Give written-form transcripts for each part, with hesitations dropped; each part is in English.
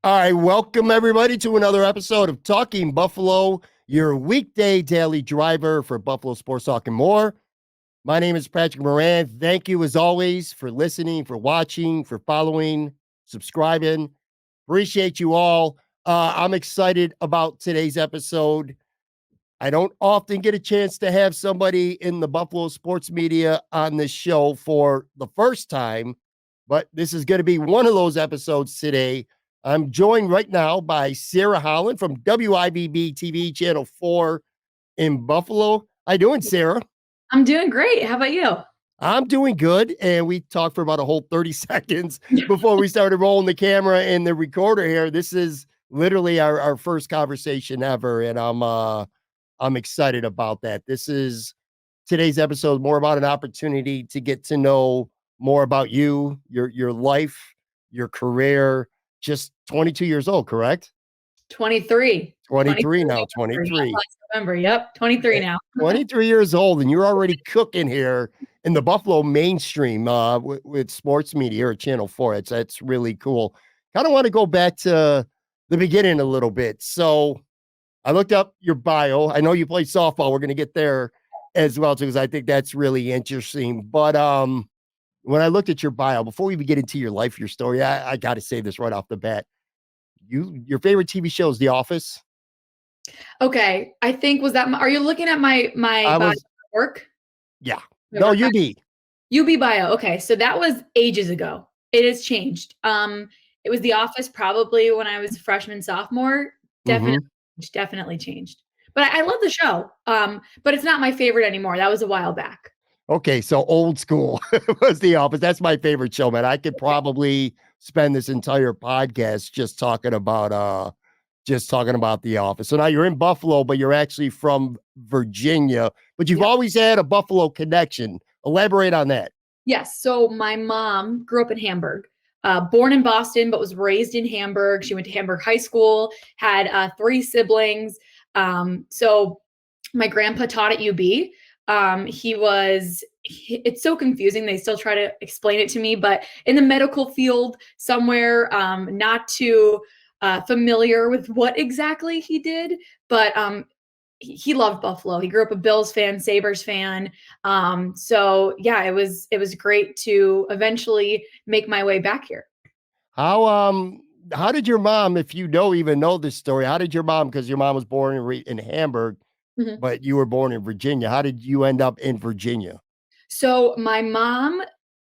All right, welcome everybody to another episode of Talking Buffalo, your weekday daily driver for Buffalo Sports Talk and more. My name is Patrick Moran. Thank you as always for listening, for watching, for following, subscribing. Appreciate you all. I'm excited about today's episode. I don't often get a chance to have somebody in the Buffalo sports media on this show for the first time, but this is going to be one of those episodes today. I'm joined right now by Sara Holland from WIVB-TV Channel 4 in Buffalo. How you doing, Sara? I'm doing great. How about you? I'm doing good. And we talked for about a whole 30 seconds before we started rolling the camera and the recorder here. This is literally our first conversation ever. And I'm excited about that. This is today's episode more about an opportunity to get to know more about you, your life, your career. Just 22 years old, correct? 23. 23 now, November. Yep, 23. last November. Yep, 23 now. 23 years old, and you're already cooking here in the Buffalo mainstream with sports media or Channel 4. It's really cool. Kind of want to go back to the beginning a little bit. So I looked up your bio. I know you play softball. We're going to get there as well, too, because I think that's really interesting. But when I looked at your bio, before we even get into your life, your story, I got to say this right off the bat. Your favorite TV show is The Office? Okay, I think are you looking at my I bio was, work? yeah. My No, work bio? UB. UB bio. Okay, so that was ages ago. It has changed. It was The Office probably when I was a freshman, sophomore. Definitely, Mm-hmm. definitely changed. But I love the show. But it's not my favorite anymore. That was a while back. Okay, so old school was The Office. That's my favorite show, man. I could probably spend this entire podcast just talking about The Office. So now you're in Buffalo, but you're actually from Virginia, but you've Yep. always had a Buffalo connection. Elaborate on that. Yes. So my mom grew up in Hamburg, born in Boston, but was raised in Hamburg. She went to Hamburg High School, had three siblings. So my grandpa taught at UB. It's so confusing. They still try to explain it to me, but in the medical field somewhere, not too familiar with what exactly he did, but he loved Buffalo. He grew up a Bills fan, Sabres fan. So yeah, it was great to eventually make my way back here. How did your mom, if you even know this story, how did your mom, because your mom was born in Hamburg, Mhm. but you were born in Virginia. How did you end up in Virginia? So my mom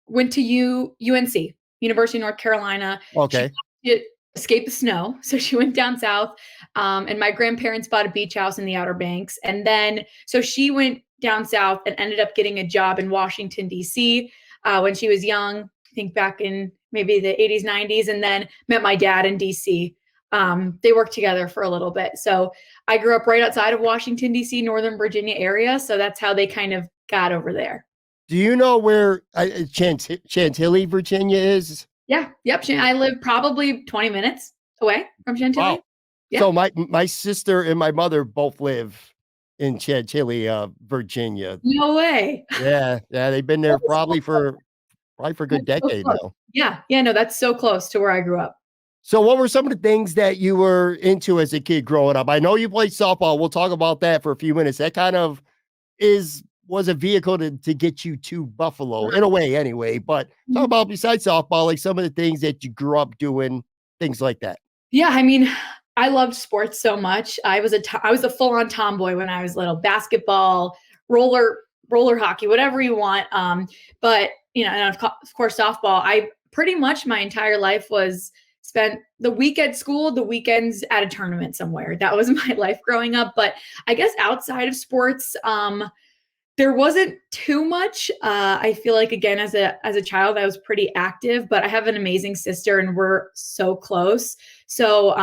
went to UNC, University of North Carolina. She Okay. wanted to escape the snow, so she went down south. And my grandparents bought a beach house in the Outer Banks, and then so she went down south and ended up getting a job in Washington D.C. When she was young. I think back in maybe the 80s, 90s, and then met my dad in D.C. They worked together for a little bit. So I grew up right outside of Washington D.C., Northern Virginia area. So that's how they kind of got over there. Do you know where Chantilly, Virginia is? Yeah. Yep. I live probably 20 minutes away from Wow. Chantilly. Yeah. So my sister and my mother both live in Chantilly, Virginia. No way. Yeah, yeah, they've been there That is so probably for a good That's so decade close. now. Yeah. Yeah. No, that's so close to where I grew up. So what were some of the things that you were into as a kid growing up? I know you played softball. We'll talk about that for a few minutes. That kind of was a vehicle to get you to Buffalo in a way anyway. But talk Mhm. about besides softball, like some of the things that you grew up doing, things like that. Yeah. I mean, I loved sports so much. I was a full on tomboy when I was little. Basketball, roller roller hockey, whatever you want. But and of course softball. I pretty much my entire life was spent the week at school, the weekends at a tournament somewhere. That was my life growing up. But I guess outside of sports, there wasn't too much. I feel like again as a child I was pretty active, but I have an amazing sister and we're so close. So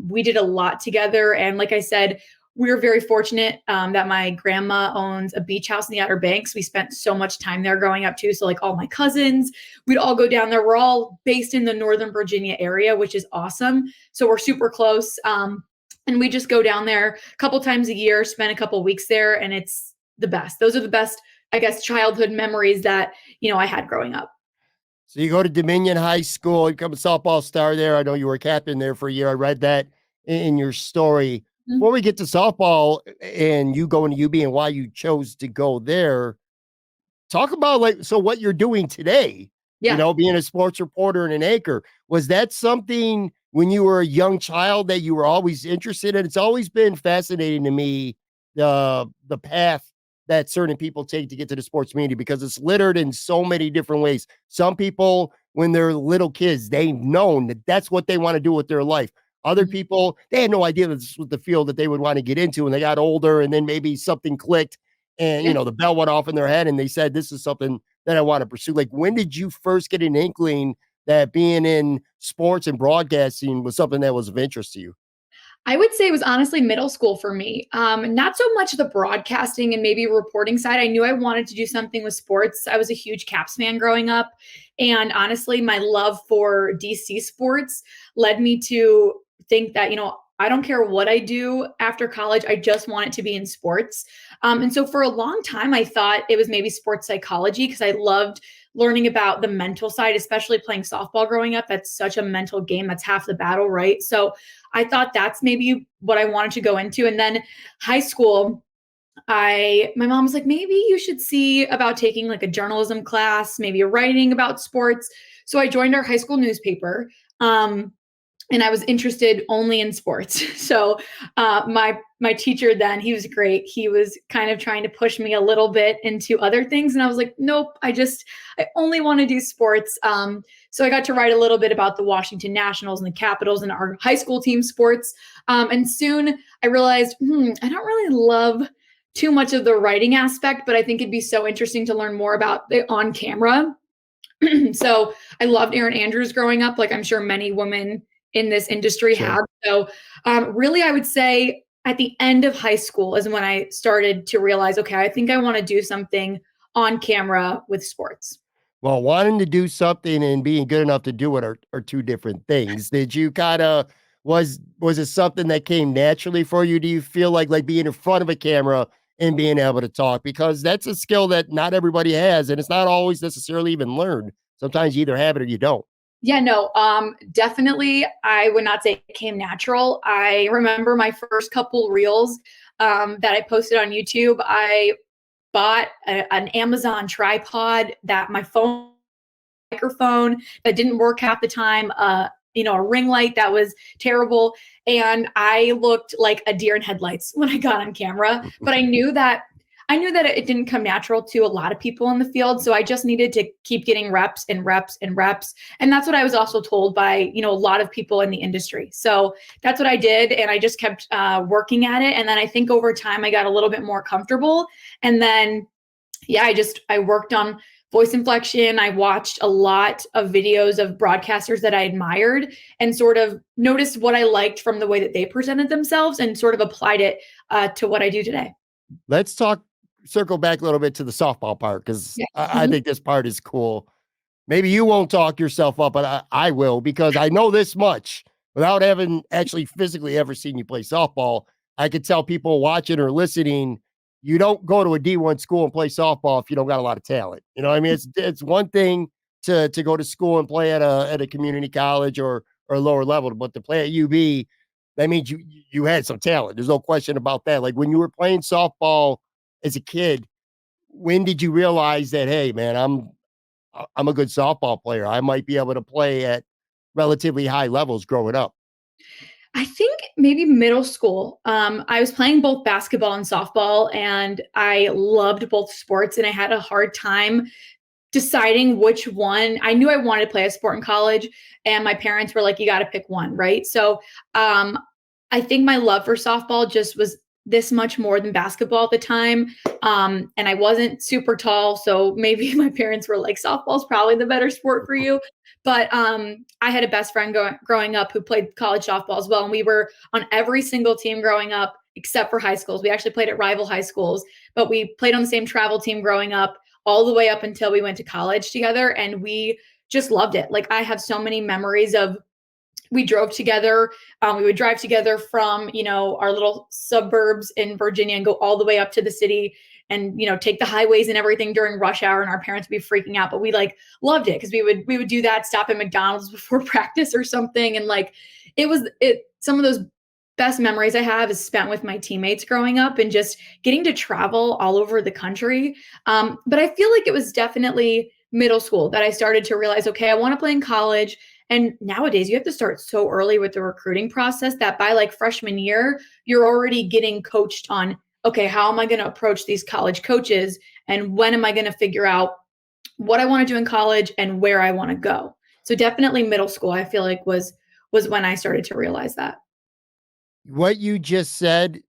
we did a lot together, and like I said, we were very fortunate that my grandma owns a beach house in the Outer Banks. We spent so much time there growing up too. So like all my cousins, we'd all go down there. We're all based in the Northern Virginia area, which is awesome. So we're super close. And we just go down there a couple times a year, spend a couple weeks there, and it's the best. Those are the best, I guess, childhood memories that I had growing up. So you go to Dominion High School, you become a softball star there. I know you were a captain there for a year. I read that in your story. Mhm. Before we get to softball and you going to UB and why you chose to go there, talk about like so what you're doing today, Yeah. being a sports reporter and an anchor. Was that something when you were a young child that you were always interested in? It's always been fascinating to me the path that certain people take to get to the sports media because it's littered in so many different ways. Some people, when they're little kids, they've known that that's what they want to do with their life. Other Mhm. people, they had no idea that this was the field that they would want to get into, and they got older, and then maybe something clicked, and Yeah. the bell went off in their head, and they said, "This is something that I want to pursue." Like, when did you first get an inkling that being in sports and broadcasting was something that was of interest to you? I would say it was honestly middle school for me. Not so much the broadcasting and maybe reporting side. I knew I wanted to do something with sports. I was a huge Caps fan growing up. And honestly, my love for DC sports led me to think that, I don't care what I do after college. I just want it to be in sports. And so for a long time, I thought it was maybe sports psychology because I loved learning about the mental side, especially playing softball growing up. That's such a mental game. That's half the battle, right? So I thought that's maybe what I wanted to go into. And then high school, my mom was like, maybe you should see about taking like a journalism class, maybe a writing about sports. So I joined our high school newspaper. And I was interested only in sports. So my teacher then, he was great. He was kind of trying to push me a little bit into other things, and I was like, nope, I only want to do sports. So I got to write a little bit about the Washington Nationals and the Capitals and our high school team sports. And soon I realized, I don't really love too much of the writing aspect, but I think it'd be so interesting to learn more about the on camera. So I loved Erin Andrews growing up, like I'm sure many women in this industry Sure. have. So really, I would say at the end of high school is when I started to realize, okay, I think I want to do something on camera with sports. Well, wanting to do something and being good enough to do it are two different things. Did you kind of was it something that came naturally for you? Do you feel like being in front of a camera and being able to talk? Because that's a skill that not everybody has, and it's not always necessarily even learned. Sometimes you either have it or you don't. Yeah, no, definitely. I would not say it came natural. I remember my first couple reels that I posted on YouTube. I bought an Amazon tripod that my phone microphone that didn't work half the time, a ring light that was terrible. And I looked like a deer in headlights when I got on camera. But I knew that it didn't come natural to a lot of people in the field. So I just needed to keep getting reps and reps and reps. And that's what I was also told by, a lot of people in the industry. So that's what I did. And I just kept working at it. And then I think over time I got a little bit more comfortable. And then yeah, I worked on voice inflection. I watched a lot of videos of broadcasters that I admired and sort of noticed what I liked from the way that they presented themselves and sort of applied it to what I do today. Let's circle back a little bit to the softball part because Yeah. I think this part is cool. Maybe you won't talk yourself up, but I will because I know this much without having actually physically ever seen you play softball. I could tell people watching or listening, you don't go to a D1 school and play softball if you don't got a lot of talent. You know what I mean? It's one thing to go to school and play at a community college or lower level, but to play at UB, that means you had some talent. There's no question about that. Like when you were playing softball as a kid, when did you realize that, hey man, I'm a good softball player. I might be able to play at relatively high levels growing up. I think maybe middle school. I was playing both basketball and softball, and I loved both sports, and I had a hard time deciding which one. I knew I wanted to play a sport in college, and my parents were like, you got to pick one, right? So um, I think my love for softball just was this much more than basketball at the time. And I wasn't super tall. So maybe my parents were like, softball's probably the better sport for you. But I had a best friend growing up who played college softball as well. And we were on every single team growing up, except for high schools. We actually played at rival high schools, but we played on the same travel team growing up all the way up until we went to college together. And we just loved it. Like I have so many memories of we drove together. We would drive together from, our little suburbs in Virginia and go all the way up to the city. and take the highways and everything during rush hour, and our parents would be freaking out, but we like loved it because we would do that, stop at McDonald's before practice or something. And like it some of those best memories I have is spent with my teammates growing up and just getting to travel all over the country. But I feel like it was definitely middle school that I started to realize, okay, I want to play in college. And nowadays you have to start so early with the recruiting process that by like freshman year, you're already getting coached on, okay, how am I going to approach these college coaches? And when am I going to figure out what I want to do in college and where I want to go? So definitely middle school, I feel like was when I started to realize that. What you just said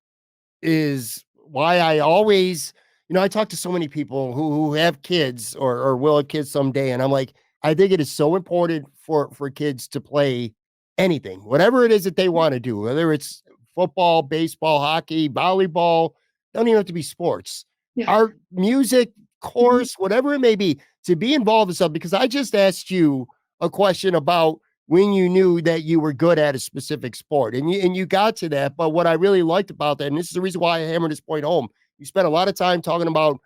is why I always, I talk to so many people who have kids or will have kids someday, and I'm like, I think it is so important for kids to play anything, whatever it is that they want to do, whether it's football, baseball, hockey, volleyball, don't even have to be sports, Yeah. art, music, Mhm. course, whatever it may be, to be involved in something. Because I just asked you a question about when you knew that you were good at a specific sport, and you got to that. But what I really liked about that, and this is the reason why I hammered this point home, you spent a lot of time talking about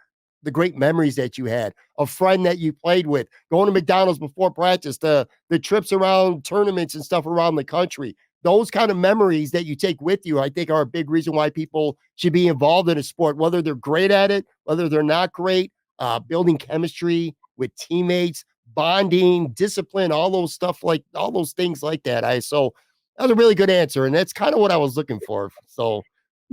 the great memories that you had, a friend that you played with, going to McDonald's before practice, the trips around tournaments and stuff around the country. Those kind of memories that you take with you, I think, are a big reason why people should be involved in a sport, whether they're great at it, whether they're not great. Building chemistry with teammates, bonding, discipline, all those things like that. So that was a really good answer, and that's kind of what I was looking for. So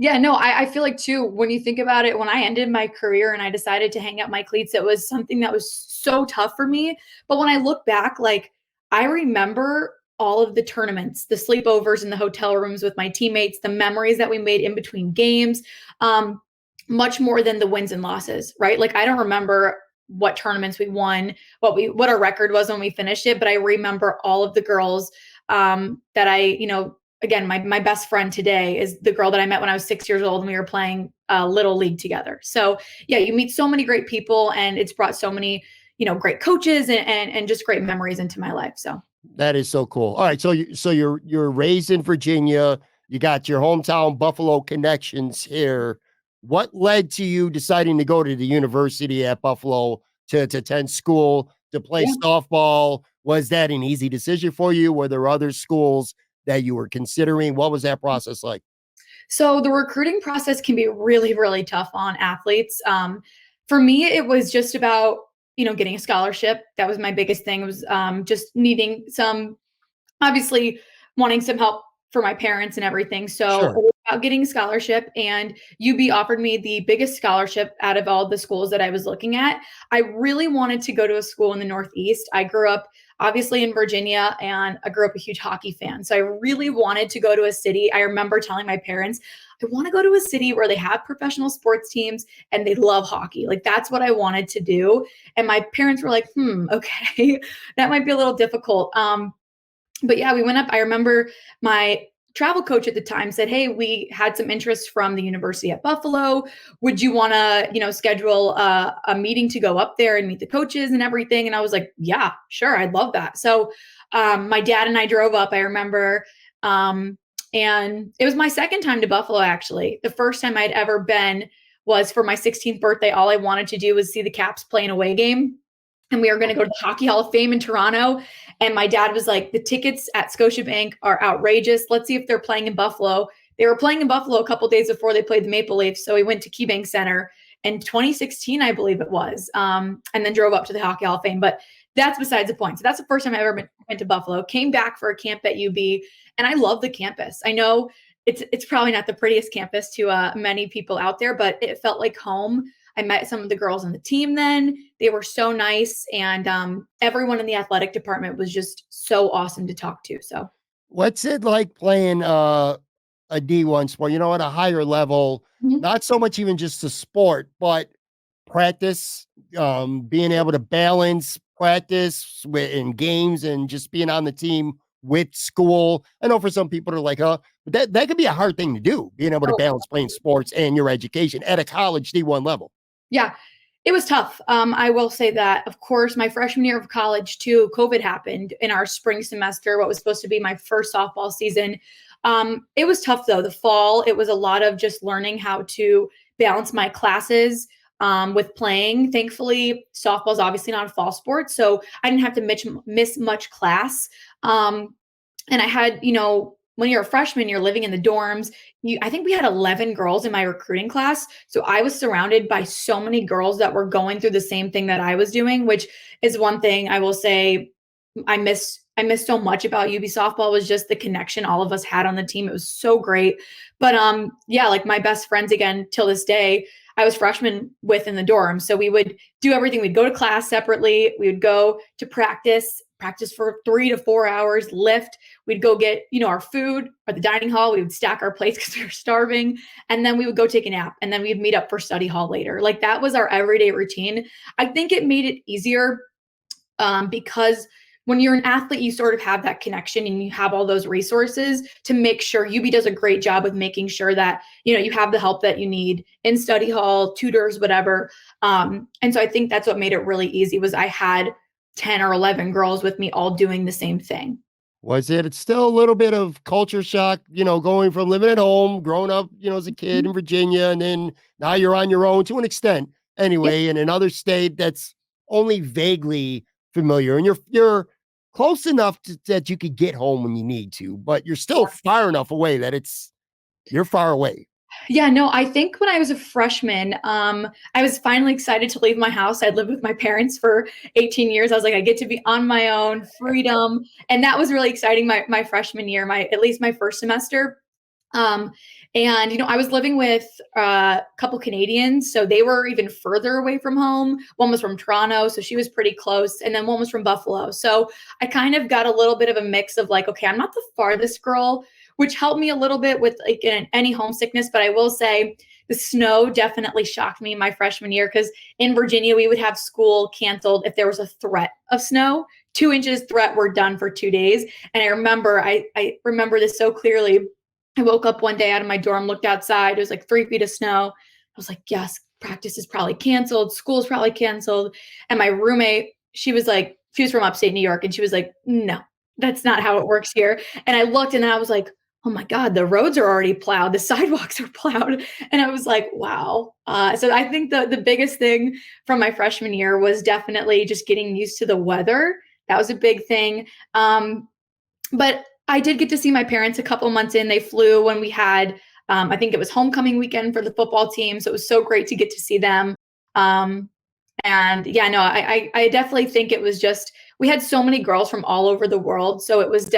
Yeah, no, I feel like too, when you think about it, when I ended my career and I decided to hang up my cleats, it was something that was so tough for me. But when I look back, like I remember all of the tournaments, the sleepovers in the hotel rooms with my teammates, the memories that we made in between games, um, much more than the wins and losses, right? Like I don't remember what tournaments we won, what our record was when we finished it, but I remember all of the girls that again, my best friend today is the girl that I met when I was 6 years old and we were playing little league together. So yeah, you meet so many great people and it's brought so many, great coaches and just great memories into my life. So that is so cool. All right, so you're raised in Virginia. You got your hometown Buffalo connections here. What led to you deciding to go to the university at Buffalo to attend school to play yeah. softball? Was that an easy decision for you? Were there other schools that you were considering? What was that process like? So the recruiting process can be really, really tough on athletes. For me, it was just about, getting a scholarship. That was my biggest thing. It was just needing some, obviously wanting some help for my parents and everything. So it Sure. was about getting a scholarship, and UB offered me the biggest scholarship out of all the schools that I was looking at. I really wanted to go to a school in the Northeast. I grew up obviously in Virginia and I grew up a huge hockey fan. So I really wanted to go to a city. I remember telling my parents, I want to go to a city where they have professional sports teams and they love hockey. Like that's what I wanted to do. And my parents were like, okay, that might be a little difficult. But yeah, we went up. I remember my travel coach at the time said, "Hey, we had some interest from the university at Buffalo. Would you want to, schedule a meeting to go up there and meet the coaches and everything?" And I was like, "Yeah, sure, I'd love that." So my dad and I drove up. I remember, and it was my second time to Buffalo. Actually, the first time I'd ever been was for my 16th birthday. All I wanted to do was see the Caps play an away game, and we were going to go to the Hockey Hall of Fame in Toronto. And my dad was like, the tickets at Scotiabank are outrageous. Let's see if they're playing in Buffalo. They were playing in Buffalo a couple days before they played the Maple Leafs. So we went to KeyBank Center in 2016, I believe it was, and then drove up to the Hockey Hall of Fame. But that's besides the point. So that's the first time I ever went to Buffalo, came back for a camp at UB, and I love the campus. I know it's probably not the prettiest campus to many people out there, but it felt like home. I met some of the girls on the team then. They were so nice. And everyone in the athletic department was just so awesome to talk to. So, What's it like playing a D1 sport, at a higher level, mhm. not so much even just the sport, but practice, being able to balance practice in games and just being on the team with school. I know for some people are like, but that could be a hard thing to do, being able to Oh, balance playing sports and your education at a college D1 level. yeah, it was tough. I will say that, of course, my freshman year of college, too, COVID happened in our spring semester, what was supposed to be my first softball season. It was tough, though. The fall, it was a lot of just learning how to balance my classes with playing. Thankfully, softball is obviously not a fall sport, so I didn't have to miss much class. And I had, when you're a freshman, you're living in the dorms. I think we had 11 girls in my recruiting class. So I was surrounded by so many girls that were going through the same thing that I was doing, which is one thing I will say I miss so much about UB softball was just the connection all of us had on the team. It was so great. But yeah, like my best friends again till this day, I was freshman with in the dorm. So we would do everything. We'd go to class separately. We would go to practice for 3 to 4 hours, lift. We'd go get, our food at the dining hall. We would stack our plates because we were starving. And then we would go take a nap. And then we'd meet up for study hall later. Like that was our everyday routine. I think it made it easier because when you're an athlete, you sort of have that connection and you have all those resources to make sure UB does a great job with making sure that, you have the help that you need in study hall, tutors, whatever. And so I think that's what made it really easy was I had 10 or 11 girls with me all doing the same thing. Was it? It's still a little bit of culture shock, going from living at home, growing up, as a kid in Virginia, and then now you're on your own to an extent anyway, in another state that's only vaguely familiar. And you're close enough that you could get home when you need to, but you're still far enough away that you're far away. Yeah, no, I think when I was a freshman, I was finally excited to leave my house. I'd lived with my parents for 18 years. I was like, I get to be on my own, freedom. And that was really exciting my freshman year, at least my first semester. And I was living with a couple Canadians, so they were even further away from home. One was from Toronto, so she was pretty close, and then one was from Buffalo. So I kind of got a little bit of a mix of like, okay, I'm not the farthest girl, which helped me a little bit with like any homesickness. But I will say the snow definitely shocked me my freshman year because in Virginia we would have school canceled if there was a threat of snow. 2 inches threat, we're done for 2 days. And I remember this so clearly. I woke up one day out of my dorm, looked outside. It was like 3 feet of snow. I was like, yes, practice is probably canceled. School's probably canceled. And my roommate, she was from upstate New York. And she was like, no, that's not how it works here. And I looked and then I was like, oh my God, the roads are already plowed. The sidewalks are plowed. And I was like, wow. So I think the biggest thing from my freshman year was definitely just getting used to the weather. That was a big thing. But I did get to see my parents a couple months in. They flew when we had, I think it was homecoming weekend for the football team. So it was so great to get to see them. And yeah, no, I definitely think it was just, we had so many girls from all over the world. So it was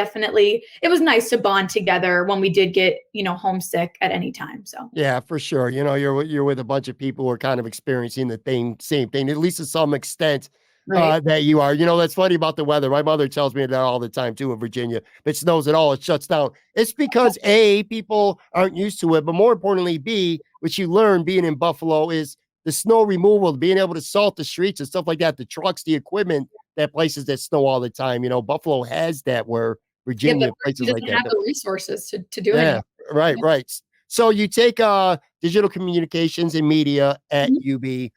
nice to bond together when we did get, homesick at any time. So Yeah, for sure. You're with a bunch of people who are kind of experiencing the same thing, at least to some extent. right. That you are. That's funny about the weather. My mother tells me that all the time too in Virginia. If it snows at all, it shuts down. It's because A, people aren't used to it, but more importantly, B, which you learn being in Buffalo is the snow removal, being able to salt the streets and stuff like that, the trucks, the equipment, that places that snow all the time. Buffalo has that where Yeah, but Virginia, he places like doesn't that. have the resources to do Yeah, anything. right, right. So you take digital communications and media at Mhm. UB.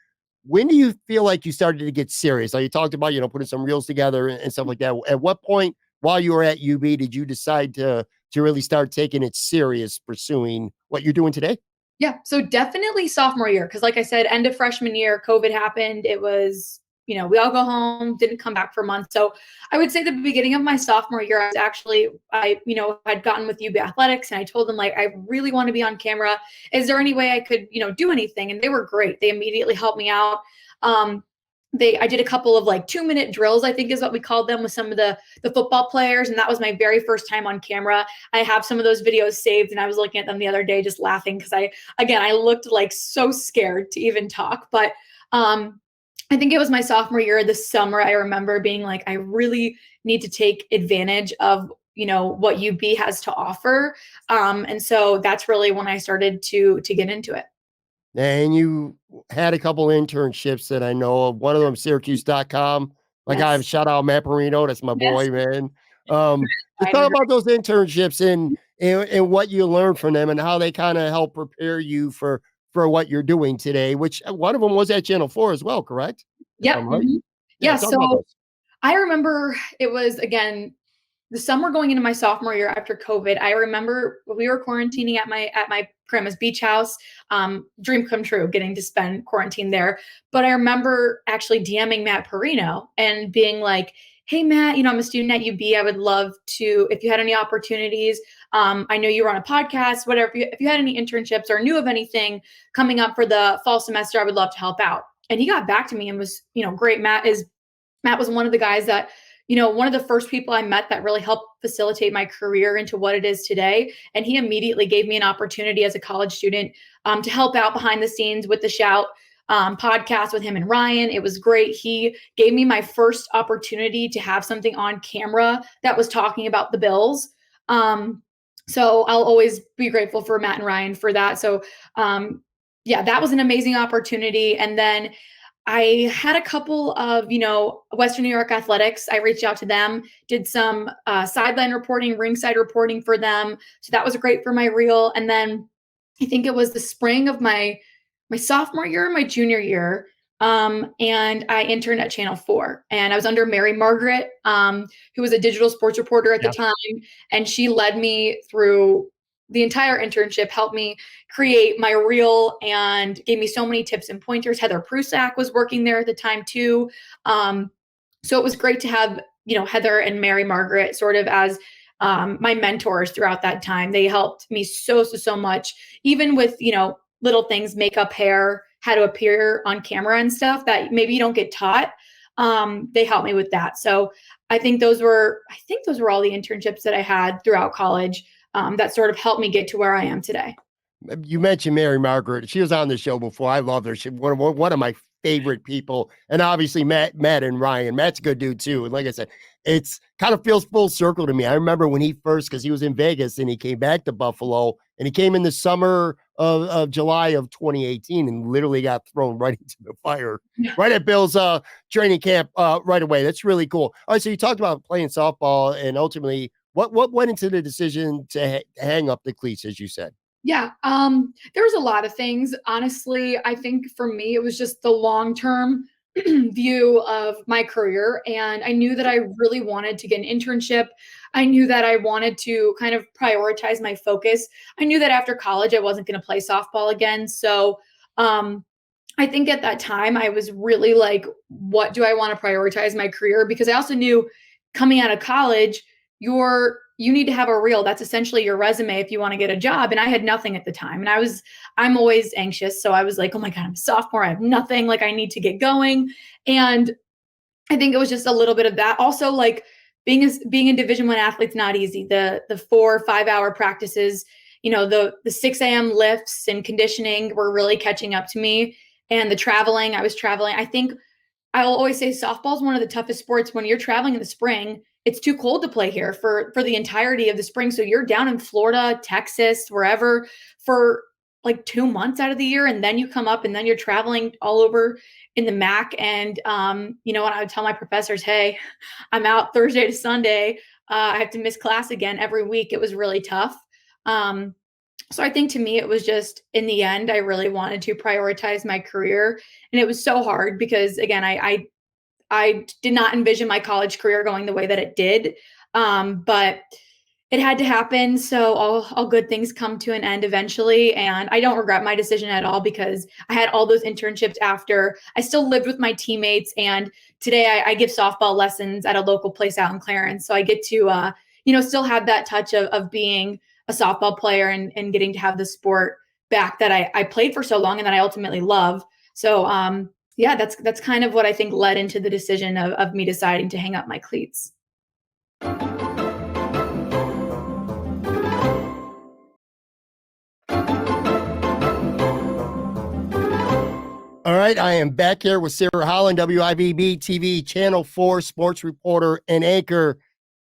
When do you feel like you started to get serious? Like you talked about, putting some reels together and stuff like that. At what point while you were at UB did you decide to really start taking it serious, pursuing what you're doing today? Yeah, so definitely sophomore year, because like I said, end of freshman year, COVID happened. It was, we all go home, didn't come back for months. So I would say the beginning of my sophomore year, I had gotten with UB Athletics and I told them like, I really want to be on camera. Is there any way I could, do anything? And they were great. They immediately helped me out. I did a couple of like 2-minute drills, I think is what we called them, with some of the football players. And that was my very first time on camera. I have some of those videos saved and I was looking at them the other day just laughing because I looked like so scared to even talk. But I think it was my sophomore year, this summer, I remember being like, I really need to take advantage of what UB has to offer. And so that's really when I started to get into it. And you had a couple internships that I know of. One of them, Syracuse.com. My guy, Yes. shout out Matt Parrino. That's my Yes. boy, man. Just I talk agree. about those internships and what you learned from them and how they kind of help prepare you for what you're doing today, which one of them was at Channel 4 as well, correct? If Yep. I'm right. Mhm. Yeah, Yeah. talk about So those. I remember it was again the summer going into my sophomore year after COVID, I remember we were quarantining at my grandma's beach house. Dream come true, getting to spend quarantine there. But I remember actually DMing Matt Parrino and being like, "Hey Matt, I'm a student at UB. I would love to, if you had any opportunities. I know you were on a podcast, whatever. If you had any internships or knew of anything coming up for the fall semester, I would love to help out." And he got back to me and was, great. Matt was one of the guys that, one of the first people I met that really helped facilitate my career into what it is today. And he immediately gave me an opportunity as a college student to help out behind the scenes with the Shout podcast with him and Ryan. It was great. He gave me my first opportunity to have something on camera that was talking about the Bills. So I'll always be grateful for Matt and Ryan for that. So yeah, that was an amazing opportunity. And then I had a couple of, Western New York Athletics. I reached out to them, did some sideline reporting, ringside reporting for them. So that was great for my reel. And then I think it was the spring of my sophomore year, my junior year. And I interned at Channel 4, and I was under Mary Margaret, who was a digital sports reporter at the time. And she led me through the entire internship, helped me create my reel and gave me so many tips and pointers. Heather Prusak was working there at the time too. So it was great to have, Heather and Mary Margaret sort of as my mentors throughout that time. They helped me so much, even with, little things, makeup, hair, how to appear on camera and stuff that maybe you don't get taught. They helped me with that. So I think those were all the internships that I had throughout college that sort of helped me get to where I am today. You mentioned Mary Margaret. She was on the show before. I love her. She's one of my favorite people. And obviously Matt and Ryan. Matt's a good dude too. And like I said, it's kind of feels full circle to me. I remember when because he was in Vegas and he came back to Buffalo, and he came in the summer of July of 2018 and literally got thrown right into the fire, right at Bill's training camp right away. That's really cool. All right, so you talked about playing softball, and ultimately what went into the decision to hang up the cleats, as you said? Yeah, there was a lot of things. Honestly, I think for me, it was just the long-term view of my career. And I knew that I really wanted to get an internship. I knew that I wanted to kind of prioritize my focus. I knew that after college, I wasn't going to play softball again. So I think at that time, I was really like, what do I want to prioritize my career? Because I also knew coming out of college, you need to have a reel. That's essentially your resume if you want to get a job. And I had nothing at the time. And I'm always anxious. So I was like, oh my God, I'm a sophomore. I have nothing. Like, I need to get going. And I think it was just a little bit of that. Also, like being a Division I athlete's not easy. The 4 or 5 hour practices, the 6 a.m. lifts and conditioning were really catching up to me. And the traveling, I was traveling. I think I'll always say softball is one of the toughest sports. When you're traveling in the spring, it's too cold to play here for the entirety of the spring. So you're down in Florida, Texas, wherever for like 2 months out of the year. And then you come up and then you're traveling all over in the MAC. And, when I would tell my professors, hey, I'm out Thursday to Sunday. I have to miss class again every week. It was really tough. So I think to me, it was just in the end, I really wanted to prioritize my career. And it was so hard because, again, I did not envision my college career going the way that it did, but it had to happen. So all good things come to an end eventually. And I don't regret my decision at all because I had all those internships after. I still lived with my teammates. And today I give softball lessons at a local place out in Clarence. So I get to, still have that touch of being a softball player and getting to have the sport back that I played for so long and that I ultimately love. So, yeah, that's kind of what I think led into the decision of me deciding to hang up my cleats. All right, I am back here with Sara Holland, WIVB-TV, Channel 4 sports reporter and anchor.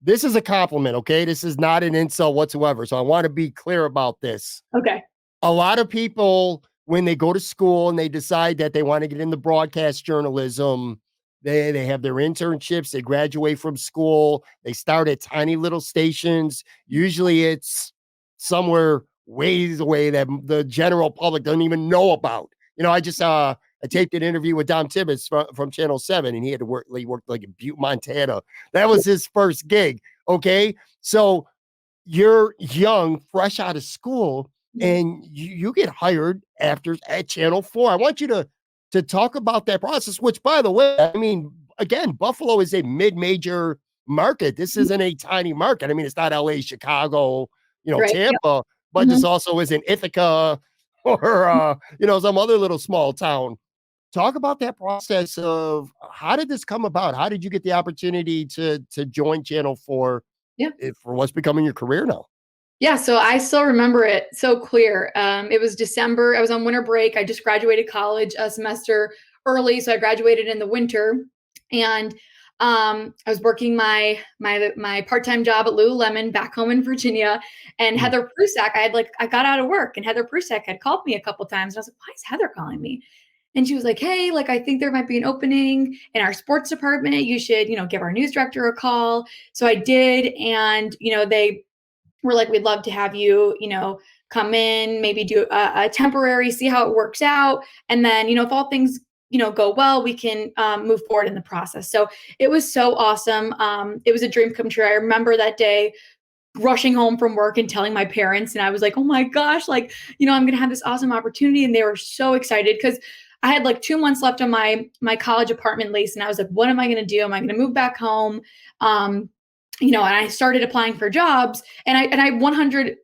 This is a compliment, okay? This is not an insult whatsoever. So I want to be clear about this. Okay. A lot of people, when they go to school and they decide that they want to get into broadcast journalism, they have their internships, they graduate from school, they start at tiny little stations. Usually it's somewhere ways away that the general public doesn't even know about. I just I taped an interview with Dom Tibbetts from Channel 7, and he worked like in Butte, Montana. That was his first gig. Okay. So you're young, fresh out of school, and you get hired after at Channel 4. I want you to talk about that process, which by the way, I mean, again, Buffalo is a mid-major market. This isn't a tiny market. I mean, it's not LA, Chicago, Right. Yeah. Tampa, but Mhm. this also isn't Ithaca or some other little small town. Talk about that process of how did this come about? How did you get the opportunity to join Channel 4 Yeah. for what's becoming your career now? Yeah, so I still remember it so clear. It was December. I was on winter break. I just graduated college a semester early, so I graduated in the winter, and I was working my part-time job at Lululemon back home in Virginia. And Mm. Heather Prusak, I got out of work, and Heather Prusak had called me a couple times, and I was like, "Why is Heather calling me?" And she was like, "Hey, like I think there might be an opening in our sports department. You should, give our news director a call." So I did, and they we're like, we'd love to have you, come in, maybe do a temporary, see how it works out. And then, if all things, go well, we can move forward in the process. So it was so awesome. It was a dream come true. I remember that day rushing home from work and telling my parents, and I was like, oh my gosh, like, I'm going to have this awesome opportunity. And they were so excited because I had like 2 months left on my college apartment lease. And I was like, what am I going to do? Am I going to move back home? And I started applying for jobs, and I 100%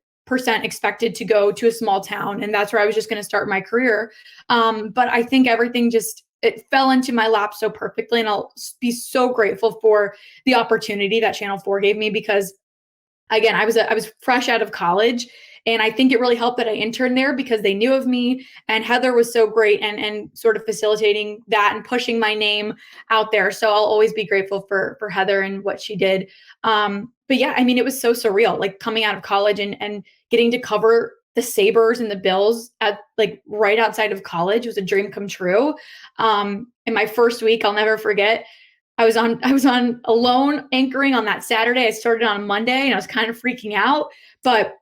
expected to go to a small town, and that's where I was just going to start my career. But I think everything just it fell into my lap so perfectly, and I'll be so grateful for the opportunity that Channel 4 gave me because again, I was fresh out of college, and I think it really helped that I interned there because they knew of me, and Heather was so great and sort of facilitating that and pushing my name out there. So I'll always be grateful for Heather and what she did. But yeah, I mean, it was so surreal, like coming out of college and getting to cover the Sabres and the Bills at like right outside of college was a dream come true. In my first week, I'll never forget. I was on alone anchoring on that Saturday. I started on Monday and I was kind of freaking out, but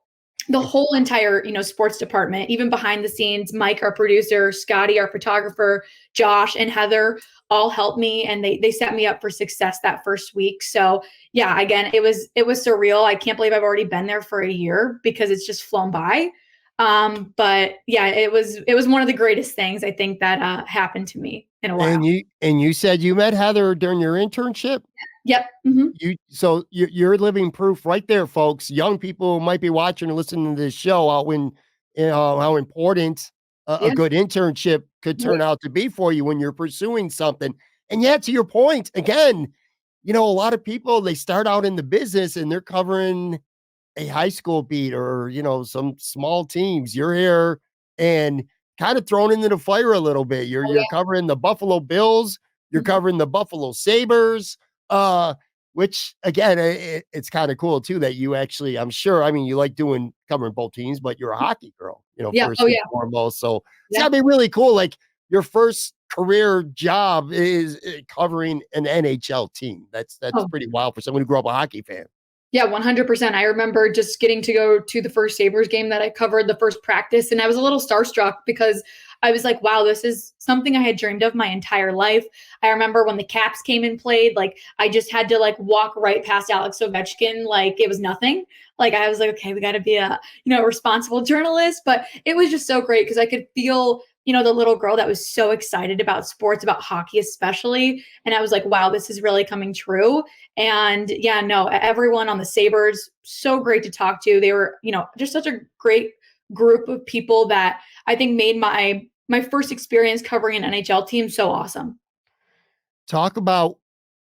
the whole entire, sports department, even behind the scenes, Mike, our producer, Scotty, our photographer, Josh and Heather all helped me, and they set me up for success that first week. So yeah, again, it was surreal. I can't believe I've already been there for a year because it's just flown by. But yeah, it was one of the greatest things I think that happened to me in a while. And you said you met Heather during your internship? Yep. Hmm. You're living proof right there, folks. Young people who might be watching and listening to this show out when how important a Yeah. good internship could turn out to be for you when you're pursuing something. And yet, to your point, again, a lot of people they start out in the business and they're covering a high school beat or some small teams. You're here and kind of thrown into the fire a little bit. You're Oh, you're covering the Buffalo Bills, you're yeah. covering the Buffalo Sabres, uh, which again, it's kind of cool too that you actually, I'm sure, I mean, you like doing covering both teams, but you're a hockey girl, Yeah. first Oh, and yeah. foremost. So it's Yeah. gotta be really cool. Like your first career job is covering an NHL team. That's Oh, pretty wild for someone who grew up a hockey fan. yeah, 100%. I remember just getting to go to the first Sabres game that I covered, the first practice, and I was a little starstruck because I was like, wow, this is something I had dreamed of my entire life. I remember when the Caps came and played, like I just had to like walk right past Alex Ovechkin like it was nothing. Like I was like, okay, we got to be a, responsible journalist, but it was just so great because I could feel, the little girl that was so excited about sports, about hockey especially, and I was like, wow, this is really coming true. And yeah, no, everyone on the Sabres, so great to talk to. They were, just such a great group of people that I think made my first experience covering an NHL team so awesome. Talk about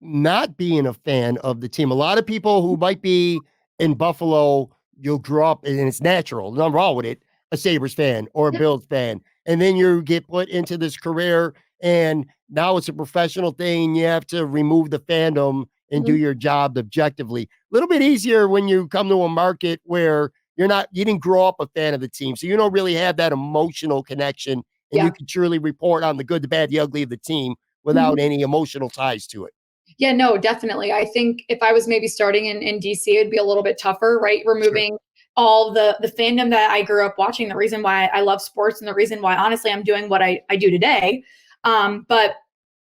not being a fan of the team. A lot of people who might be in Buffalo, you'll grow up and it's natural, nothing wrong with it, a Sabres fan or a Yeah. Bills fan. And then you get put into this career and now it's a professional thing. You have to remove the fandom and do Mhm. your job objectively. A little bit easier when you come to a market where you didn't grow up a fan of the team. So you don't really have that emotional connection and you Yeah. can truly report on the good, the bad, the ugly of the team Mhm. without any emotional ties to it. Yeah, no, definitely. I think if I was maybe starting in DC, it'd be a little bit tougher, right? Sure. Removing all the fandom that I grew up watching, the reason why I love sports and the reason why honestly I'm doing what I do today. But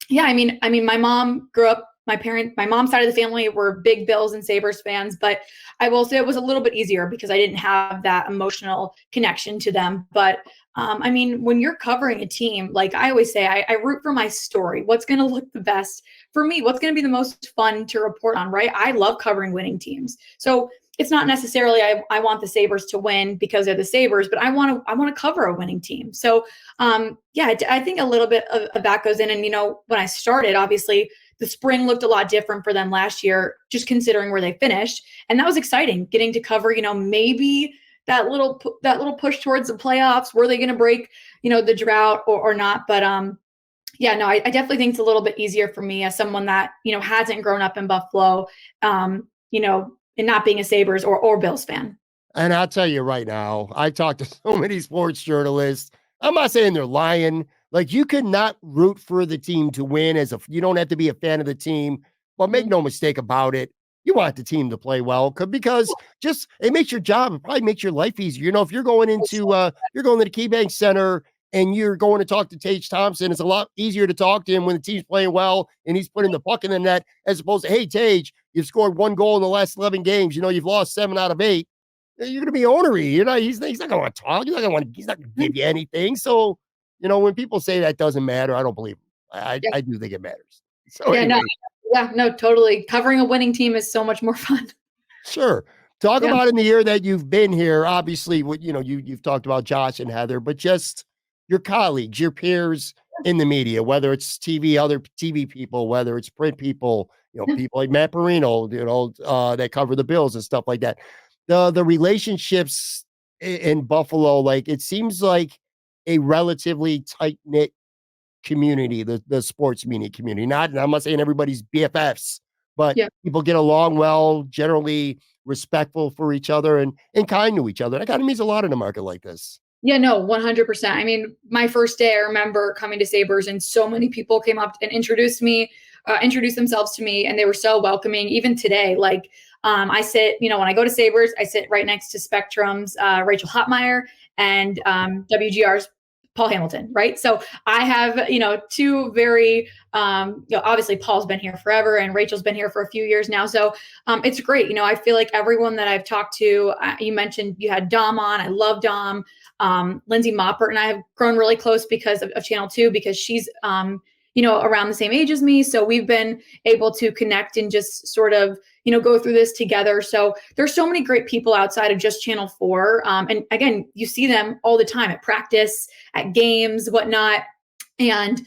yeah, I mean, my mom grew up my mom's side of the family were big Bills and Sabres fans, but I will say it was a little bit easier because I didn't have that emotional connection to them. But I mean, when you're covering a team, like I always say, I root for my story. What's going to look the best for me? What's going to be the most fun to report on, right? I love covering winning teams. So it's not necessarily I want the Sabres to win because they're the Sabres, but I want to cover a winning team. So yeah, I think a little bit of that goes in. And when I started, obviously the spring looked a lot different for them last year, just considering where they finished, and that was exciting. Getting to cover, maybe that little push towards the playoffs. Were they going to break, the drought or not? But yeah, no, I definitely think it's a little bit easier for me as someone that hasn't grown up in Buffalo, and not being a Sabres or Bills fan. And I'll tell you right now, I talked to so many sports journalists. I'm not saying they're lying. Like, you could not root for the team to win you don't have to be a fan of the team, but make no mistake about it. You want the team to play well because just it makes your job, it probably makes your life easier. If you're going into you're going to the KeyBank Center and you're going to talk to Tage Thompson, it's a lot easier to talk to him when the team's playing well and he's putting the puck in the net, as opposed to, hey, Tage, you've scored 1 goal in the last 11 games. You've lost 7 out of 8. You're going to be ornery. He's not going to want to talk. He's not going to give you anything. So, when people say that doesn't matter, I don't believe them. I do think it matters. So anyway. No, totally. Covering a winning team is so much more fun. Sure. Talk about in the year that you've been here. Obviously, you've talked about Josh and Heather, but just your colleagues, your peers in the media, whether it's other TV people, whether it's print people, people like Matt Parrino, that cover the Bills and stuff like that. The relationships in Buffalo, like, it seems like a relatively tight-knit community, the sports media community. I'm not saying everybody's BFFs, but people get along well, generally respectful for each other and kind to each other. That kind of means a lot in a market like this. Yeah, no, 100%. I mean, my first day, I remember coming to Sabres and so many people came up and introduced themselves to me, and they were so welcoming. Even today, like, I sit, when I go to Sabres, I sit right next to Spectrum's Rachel Hotmeyer and WGR's Paul Hamilton, right? So I have, two very, obviously Paul's been here forever and Rachel's been here for a few years now. So it's great. I feel like everyone that I've talked to, you mentioned you had Dom on. I love Dom. Lindsay Moppert and I have grown really close because of Channel 2, because she's, around the same age as me. So we've been able to connect and just sort of, go through this together. So there's so many great people outside of just Channel 4. And again, you see them all the time at practice, at games, whatnot. And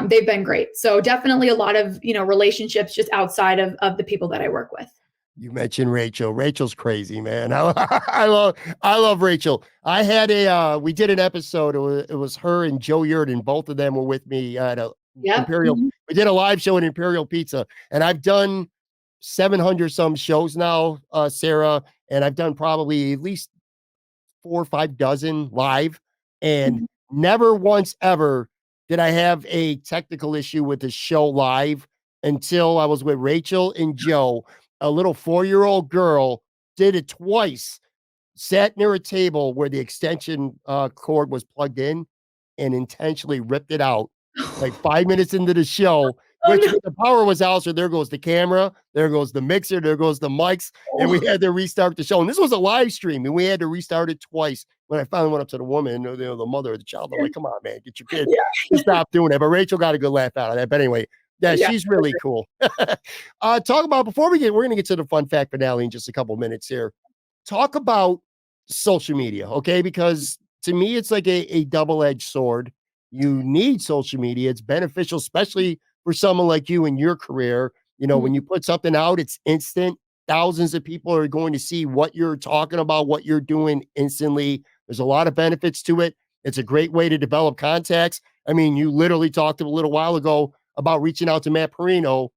they've been great. So definitely a lot of, relationships just outside of the people that I work with. You mentioned Rachel. Rachel's crazy, man. I love Rachel. I had we did an episode. It was her and Joe Yurden. Both of them were with me at Imperial. Mm-hmm. We did a live show at Imperial Pizza, and I've done 700 some shows now, Sarah, and I've done probably at least 4 or 5 dozen live, and never once ever did I have a technical issue with the show live until I was with Rachel and Joe. A little 4-year-old girl did it twice, sat near a table where the extension cord was plugged in, and intentionally ripped it out like 5 minutes into the show, which the power was out. So there goes the camera, there goes the mixer, there goes the mics, and we had to restart the show. And this was a live stream, and we had to restart it twice. When I finally went up to the woman, the mother of the child, I'm like, come on, man, get your kid to stop doing it. But Rachel got a good laugh out of that. But anyway, she's really cool. Talk about, we're going to get to the fun fact finale in just a couple minutes here. Talk about social media, okay? Because to me, it's like a double-edged sword. You need social media. It's beneficial, especially for someone like you in your career. When you put something out, it's instant. Thousands of people are going to see what you're talking about, what you're doing instantly. There's a lot of benefits to it. It's a great way to develop contacts. I mean, you literally talked a little while ago about reaching out to Matt Parrino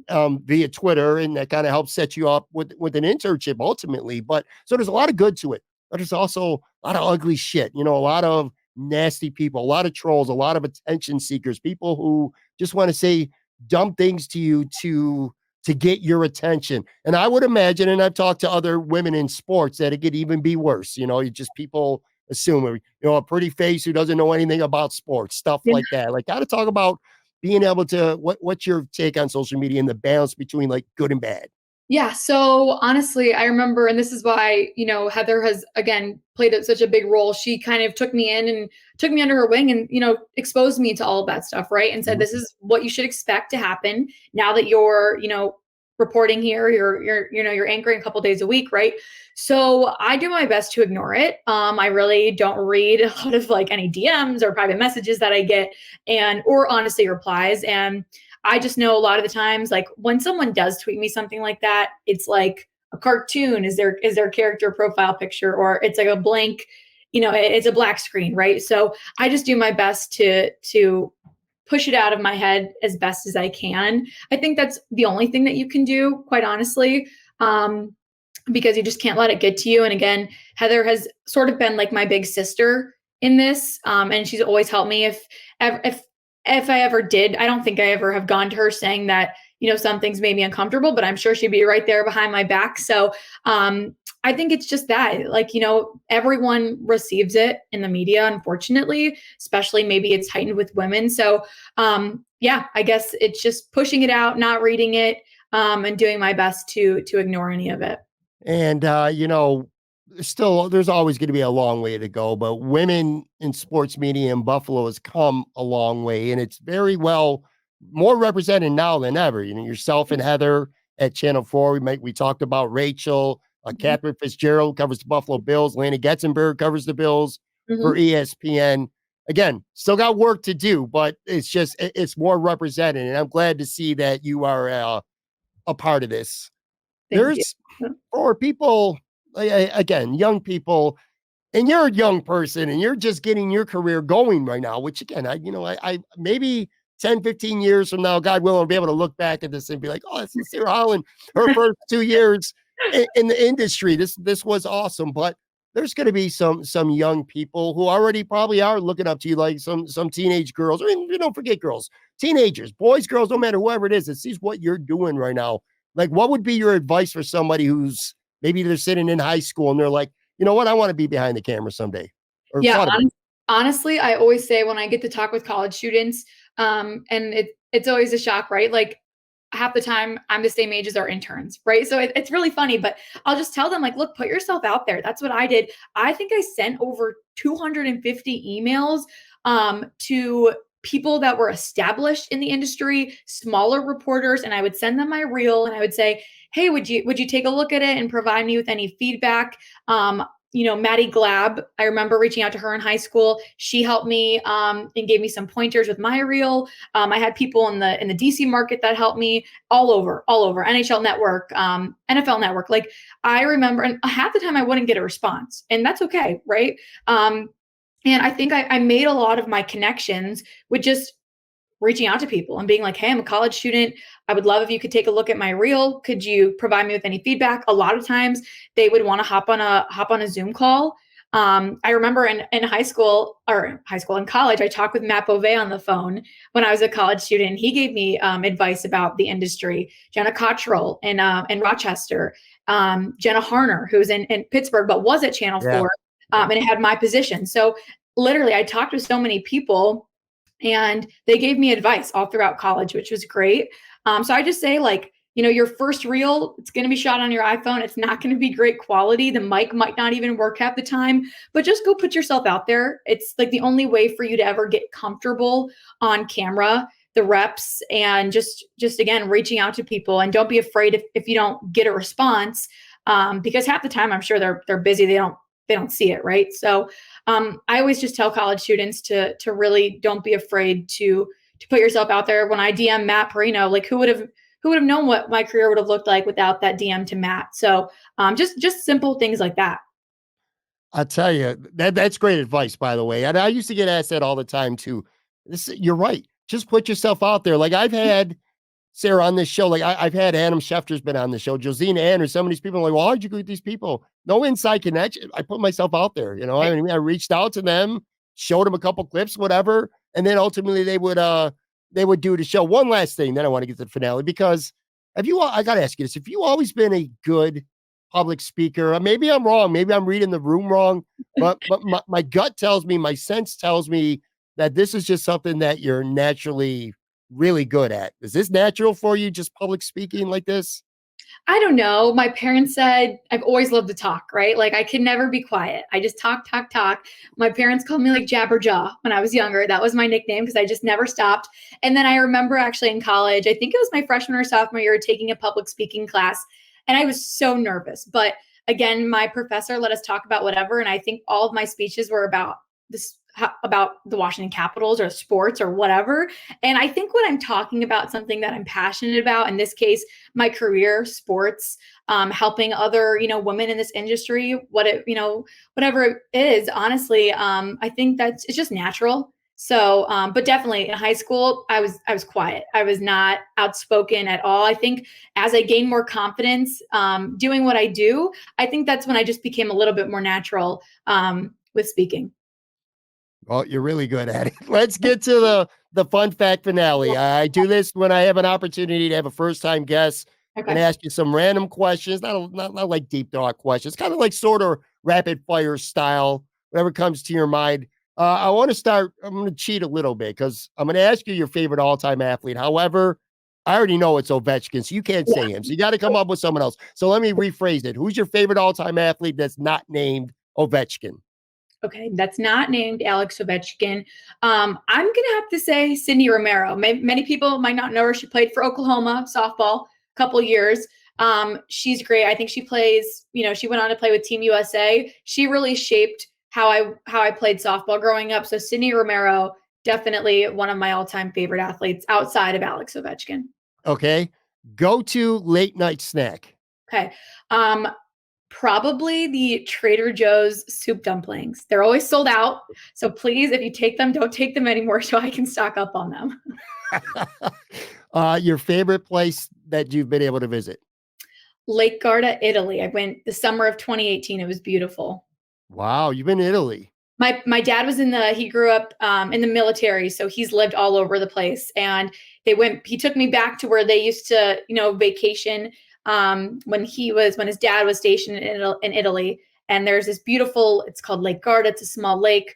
via Twitter, and that kind of helps set you up with an internship ultimately. But so there's a lot of good to it, but there's also a lot of ugly shit, a lot of nasty people, a lot of trolls, a lot of attention seekers, people who just want to say dumb things to you to get your attention. And I would imagine, and I've talked to other women in sports, that it could even be worse. You just people assume, a pretty face who doesn't know anything about sports, stuff like that. Like, got to talk about being able to, what's your take on social media and the balance between like good and bad? Yeah. So honestly, I remember, and this is why, Heather has again played such a big role. She kind of took me in and took me under her wing and, exposed me to all of that stuff. Right. And said, Mhm. this is what you should expect to happen now that you're, reporting here, you're anchoring a couple days a week. Right. So I do my best to ignore it. I really don't read a lot of like any DMs or private messages that I get or honestly replies. And I just know a lot of the times, like when someone does tweet me something like that, it's like a cartoon is their character profile picture, or it's like a blank, it's a black screen, right? So I just do my best to push it out of my head as best as I can. I think that's the only thing that you can do, quite honestly, because you just can't let it get to you. And again, Heather has sort of been like my big sister in this, and she's always helped me if I ever did. I don't think I ever have gone to her saying that, some things made me uncomfortable, but I'm sure she'd be right there behind my back. So I think it's just that, like, everyone receives it in the media, unfortunately, especially maybe it's heightened with women. So yeah, I guess it's just pushing it out, not reading it, and doing my best to ignore any of it. And, still, there's always going to be a long way to go, but women in sports media in Buffalo has come a long way, and it's very well more represented now than ever. Yourself and Heather at Channel 4. We talked about Rachel, Mhm. Catherine Fitzgerald covers the Buffalo Bills. Lana Getzenberg covers the Bills for Mhm. ESPN. Again, still got work to do, but it's more represented, and I'm glad to see that you are a part of this. Thank you. There's for people, again, young people, and you're a young person and you're just getting your career going right now, which again, I maybe 10, 15 years from now, God willing, I'll be able to look back at this and be like, oh, this is Sara Holland, her first 2 years in the industry. This was awesome. But there's going to be some young people who already probably are looking up to you, like some teenage girls, or even, don't forget girls, teenagers, boys, girls, no matter whoever it is that sees what you're doing right now. Like, what would be your advice for somebody who's maybe they're sitting in high school and they're like, you know what, I want to be behind the camera someday, or Yeah, thought about it. honestly, I always say when I get to talk with college students, and it's always a shock, right? Like half the time I'm the same age as our interns, right? So it's really funny, but I'll just tell them like, look, put yourself out there. That's what I did. I think I sent over 250 emails to people that were established in the industry, smaller reporters, and I would send them my reel and I would say, hey, would you take a look at it and provide me with any feedback? Maddie Glab, I remember reaching out to her in high school. She helped me and gave me some pointers with my reel. I had people in the DC market that helped me all over NHL Network, NFL Network. Like I remember, and half the time I wouldn't get a response, and that's okay, right? And I think I made a lot of my connections with just reaching out to people and being like, hey, I'm a college student. I would love if you could take a look at my reel. Could you provide me with any feedback? A lot of times they would want to hop on a Zoom call. I remember in in college, I talked with Matt Bove on the phone when I was a college student. He gave me advice about the industry. Jenna Cottrell in Rochester, Jenna Harner, who's in Pittsburgh but was at Channel Yeah. 4, and it had my position. So literally, I talked to so many people and they gave me advice all throughout college, which was great. So I just say, like, your first reel, it's going to be shot on your iPhone. It's not going to be great quality. The mic might not even work half the time, but just go put yourself out there. It's like the only way for you to ever get comfortable on camera, the reps, and just again, reaching out to people. And don't be afraid if you don't get a response, because half the time I'm sure they're busy. They don't see it, right? So I always just tell college students to really don't be afraid to put yourself out there. When I DM Matt Parrino, like who would have known what my career would have looked like without that DM to Matt? So just simple things like that. I'll tell you that's great advice, by the way. And I used to get asked that all the time too. You're right. Just put yourself out there. Like I've had Sara on this show. Like I've had Adam Schefter's been on the show, Josina Anderson. Some of these people are like, well, how'd you get these people? No inside connection. I put myself out there. Right. I mean, I reached out to them, showed them a couple clips, whatever, and then ultimately they would do the show. One last thing, then I want to get to the finale because I got to ask you this: have you always been a good public speaker? Maybe I'm wrong. Maybe I'm reading the room wrong, but my gut tells me, my sense tells me that this is just something that you're naturally really good at? Is this natural for you, just public speaking like this? I don't know. My parents said I've always loved to talk, right? Like I can never be quiet. I just talk, talk, talk. My parents called me like Jabberjaw when I was younger. That was my nickname because I just never stopped. And then I remember actually in college, I think it was my freshman or sophomore year, taking a public speaking class. And I was so nervous. But again, my professor let us talk about whatever. And I think all of my speeches were about this, about the Washington Capitals or sports or whatever. And I think when I'm talking about something that I'm passionate about, in this case, my career, sports, helping other, women in this industry, whatever it is, honestly, I think it's just natural. So, but definitely in high school, I was quiet. I was not outspoken at all. I think as I gained more confidence, doing what I do, I think that's when I just became a little bit more natural, with speaking. Well, you're really good at it. Let's get to the fun fact finale. I do this when I have an opportunity to have a first time guest and Okay. ask you some random questions, not like deep thought questions, kind of like sort of rapid fire style, whatever comes to your mind. I want to start. I'm going to cheat a little bit because I'm going to ask you your favorite all time athlete. However, I already know it's Ovechkin, so you can't Yeah. say him. So you got to come up with someone else. So let me rephrase it. Who's your favorite all time athlete that's not named Ovechkin? Okay, that's not named Alex Ovechkin. I'm gonna have to say Cindy Romero. Many people might not know her. She played for Oklahoma softball a couple years. She's great. I think she plays. She went on to play with Team USA. She really shaped how I played softball growing up. So Cindy Romero, definitely one of my all-time favorite athletes outside of Alex Ovechkin. Okay. Go to late night snack. Okay. Um, Probably the Trader Joe's soup dumplings. They're always sold out. So please, if you take them, don't take them anymore so I can stock up on them. Your favorite place that you've been able to visit? Lake Garda, Italy. I went the summer of 2018. It was beautiful. Wow, you've been to Italy. My dad was he grew up in the military, so he's lived all over the place. And he took me back to where they used to, vacation when his dad was stationed in Italy. And there's this beautiful, it's called Lake Garda. It's a small lake,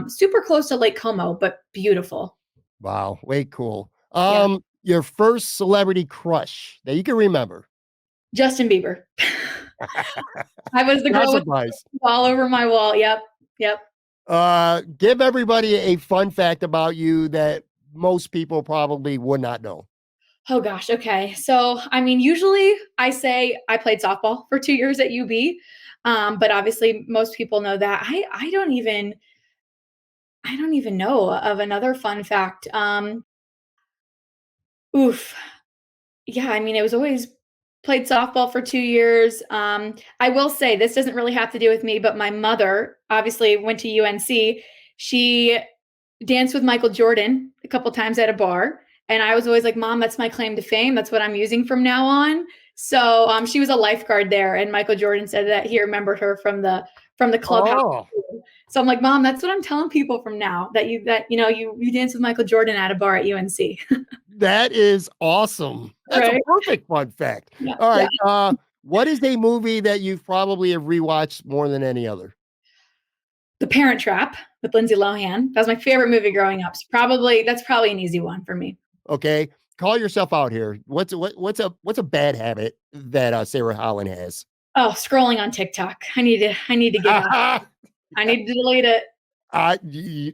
super close to Lake Como, but beautiful. Wow, way cool. Yeah. Your first celebrity crush that you can remember. Justin Bieber. I was the Not girl with surprised. all over my wall. Yep. Yep. Give everybody a fun fact about you that most people probably would not know. Oh gosh. Okay. So, I mean, usually I say I played softball for 2 years at UB. But obviously most people know that. I don't even know of another fun fact. Oof. Yeah, I mean, it was always played softball for 2 years. I will say this doesn't really have to do with me, but my mother obviously went to UNC. She danced with Michael Jordan a couple times at a bar. And I was always like, Mom, that's my claim to fame. That's what I'm using from now on. So she was a lifeguard there, and Michael Jordan said that he remembered her from the clubhouse. Oh, So I'm like, Mom, that's what I'm telling people from now, that you danced with Michael Jordan at a bar at UNC. that is awesome. That's a Right? perfect fun fact. Yeah. All Yeah. right. What is a movie that you've probably have rewatched more than any other? The Parent Trap with Lindsay Lohan. That was my favorite movie growing up. So that's probably an easy one for me. Okay. Call yourself out here. What's a bad habit that Sara Holland has? Oh, scrolling on TikTok. I need to get out. I need to delete it.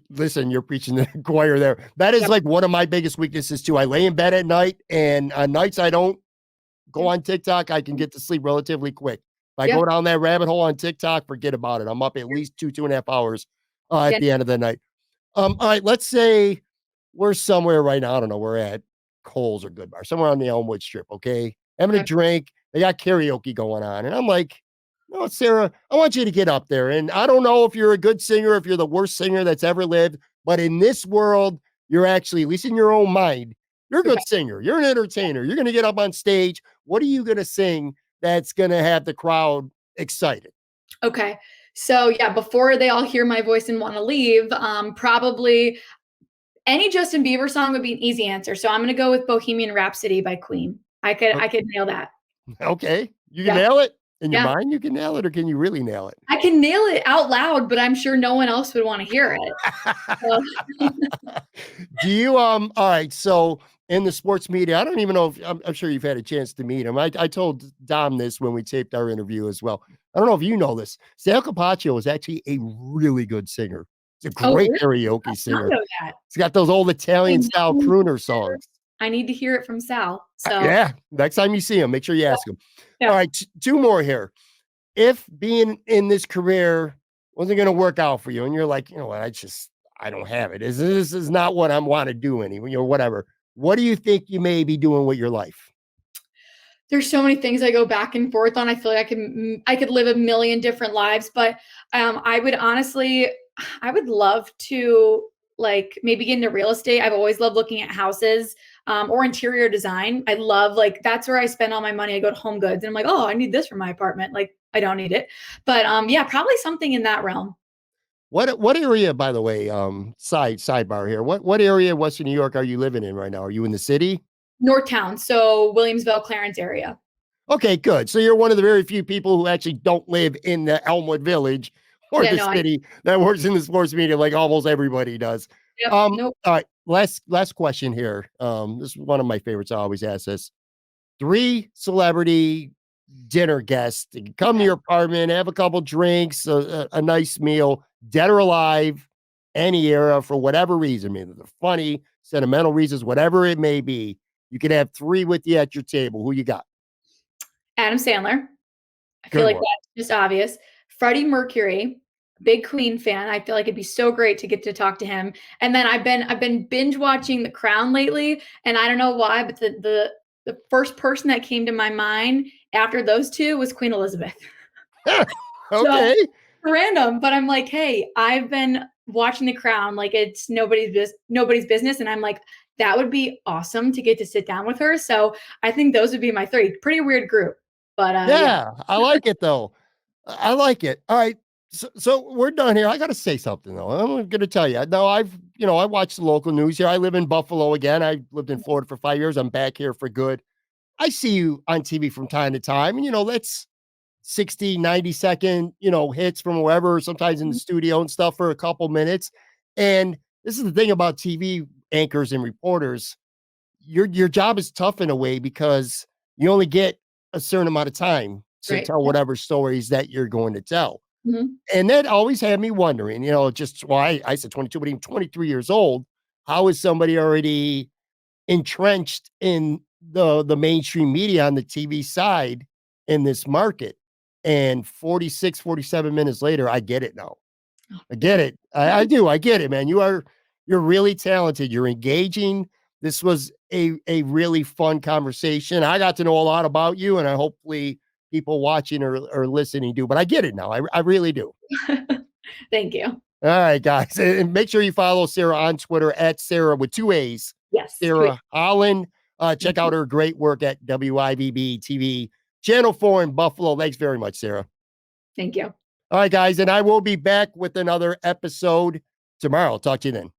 Listen, you're preaching to the choir there. That is Yep. like one of my biggest weaknesses too. I lay in bed at night, and on nights I don't go on TikTok, I can get to sleep relatively quick. If I Yeah. go down that rabbit hole on TikTok, forget about it. I'm up at least 2.5 hours at Yeah. the end of the night. All right, let's say we're somewhere right now. I don't know. We're at Coles or Good Bar, somewhere on the Elmwood Strip. Okay, having a Okay. drink. They got karaoke going on, and I'm like, no, Sarah, I want you to get up there. And I don't know if you're a good singer, if you're the worst singer that's ever lived, but in this world, you're actually, at least in your own mind, you're a Okay. good singer. You're an entertainer. You're going to get up on stage. What are you going to sing that's going to have the crowd excited? Okay. So yeah, before they all hear my voice and want to leave, probably any Justin Bieber song would be an easy answer. So I'm gonna go with Bohemian Rhapsody by Queen. I could nail that. Okay, you can Yeah. nail it. In your Yeah. mind, you can nail it, or can you really nail it? I can nail it out loud, but I'm sure no one else would want to hear it. So, Do you all right, so in the sports media, I don't even know if I'm sure you've had a chance to meet him. I told Dom this when we taped our interview as well. I don't know if you know this. Sal Capaccio is actually a really good singer. He's a oh, great really? I karaoke did not singer. know that. He's got those old I Italian style now crooner songs. I need to hear it from Sal. So, Yeah, next time you see him, make sure you ask him. yeah. All right, two more here. If being in this career wasn't going to work out for you, and you're like, you know what, I don't have it. This is not what I want to do anymore, whatever. What do you think you may be doing with your life? There's so many things I go back and forth on. I feel like I could live a million different lives, but I would honestly, I would love to like maybe get into real estate. I've always loved looking at houses or interior design. I love like that's where I spend all my money. I go to Home Goods and I'm like, oh, I need this for my apartment. Like I don't need it, but yeah, probably something in that realm. What area, by the way, sidebar here. What area of Western New York are you living in right now? Are you in the city? Northtown, so Williamsville, Clarence area. Okay, good. So you're one of the very few people who actually don't live in the Elmwood Village or Yeah, the no, city that works in the sports media like almost everybody does. yep, nope. All right, last question here. This is one of my favorites. I always ask this. 3 celebrity dinner guests to come to Okay. your apartment, have a couple drinks, a nice meal, dead or alive, any era for whatever reason. I mean, they're funny, sentimental reasons, whatever it may be. You can have 3 with you at your table. Who you got? Adam Sandler. I feel Good like one. that's just obvious. Freddie Mercury, big Queen fan. I feel like it'd be so great to get to talk to him. And then I've been binge watching The Crown lately, and I don't know why, but the first person that came to my mind after those two was Queen Elizabeth. So Okay. random, but I'm like, hey, I've been watching The Crown like it's nobody's business, and I'm like, that would be awesome to get to sit down with her. So I think those would be my 3. Pretty weird group, but yeah. Yeah, I like it though. I like it. All right. So we're done here. I got to say something though. I'm going to tell you. Now I watch the local news here. I live in Buffalo again. I lived in Florida for 5 years. I'm back here for good. I see you on TV from time to time, and that's 60, 90-second, hits from wherever, sometimes in the studio and stuff for a couple minutes. And this is the thing about TV anchors and reporters. Your job is tough in a way because you only get a certain amount of time to Right. tell whatever stories that you're going to tell. Mhm. And that always had me wondering, just why I said 22, but even 23 years old, how is somebody already entrenched in the mainstream media on the TV side in this market? And 46, 47 minutes later, I get it now. Oh, I get it. I do. I get it, man. You're really talented. You're engaging. This was a really fun conversation. I got to know a lot about you, and I hopefully people watching or listening do. But I get it now. I really do. Thank you. All right, guys. And make sure you follow Sara on Twitter at Sara with 2 A's. Yes. Sara Holland. Check out her great work at WIVB-TV, Channel 4 in Buffalo. Thanks very much, Sara. Thank you. All right, guys. And I will be back with another episode tomorrow. I'll talk to you then.